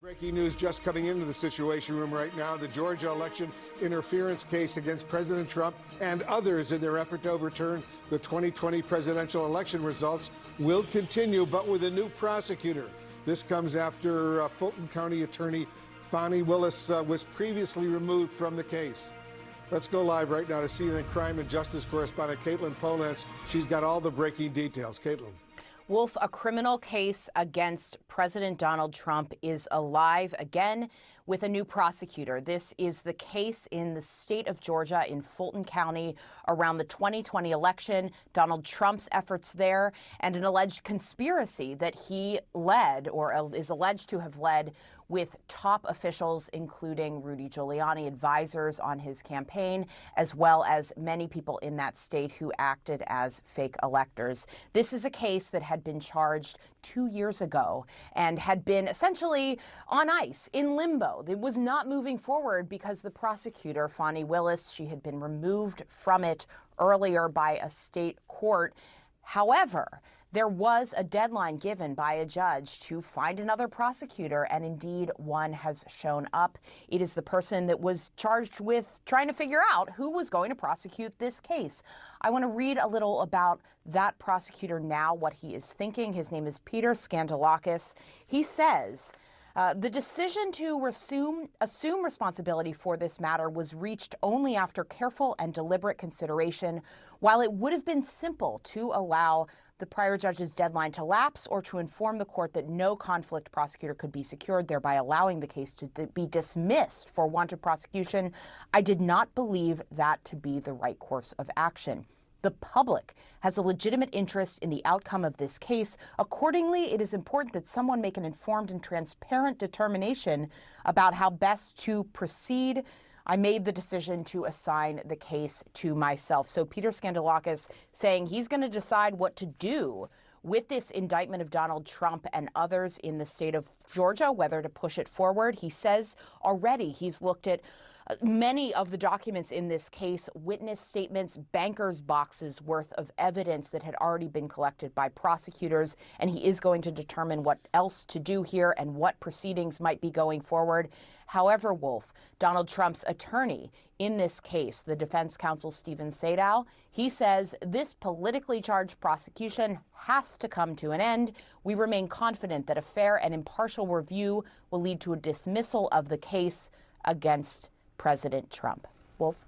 Breaking news just coming into the Situation Room right now. The Georgia election interference case against President Trump and others in their effort to overturn the 2020 presidential election results will continue, but with a new prosecutor. This comes after Fulton County Attorney Fani Willis was previously removed from the case. Let's go live right now to CNN crime and justice correspondent Caitlin Polantz. She's got all the breaking details. Caitlin. Wolf, a criminal case against President Donald Trump is alive again with a new prosecutor. This is the case in the state of Georgia in Fulton County around the 2020 election, Donald Trump's efforts there, and an alleged conspiracy that he led or is alleged to have led with top officials, including Rudy Giuliani, advisors on his campaign, as well as many people in that state who acted as fake electors. This is a case that had been charged 2 years ago and had been essentially on ice, in limbo. It was not moving forward because the prosecutor, Fani Willis, she had been removed from it earlier by a state court. However, there was a deadline given by a judge to find another prosecutor, and indeed one has shown up. It is the person that was charged with trying to figure out who was going to prosecute this case. I want to read a little about that prosecutor now, what he is thinking. His name is Peter Skandalakis. He says, the decision to assume responsibility for this matter was reached only after careful and deliberate consideration. While it would have been simple to allow the prior judge's deadline to lapse or to inform the court that no conflict prosecutor could be secured, thereby allowing the case to be dismissed for want of prosecution, I did not believe that to be the right course of action. The public has a legitimate interest in the outcome of this case. Accordingly, it is important that someone make an informed and transparent determination about how best to proceed. I made the decision to assign the case to myself. So Peter Skandalakis saying he's going to decide what to do with this indictment of Donald Trump and others in the state of Georgia, whether to push it forward. He says already he's looked at many of the documents in this case, witness statements, bankers' boxes worth of evidence that had already been collected by prosecutors, and he is going to determine what else to do here and what proceedings might be going forward. However, Wolf, Donald Trump's attorney in this case, the defense counsel Steven Sadow, he says this politically charged prosecution has to come to an end. We remain confident that a fair and impartial review will lead to a dismissal of the case against President Trump. Wolf?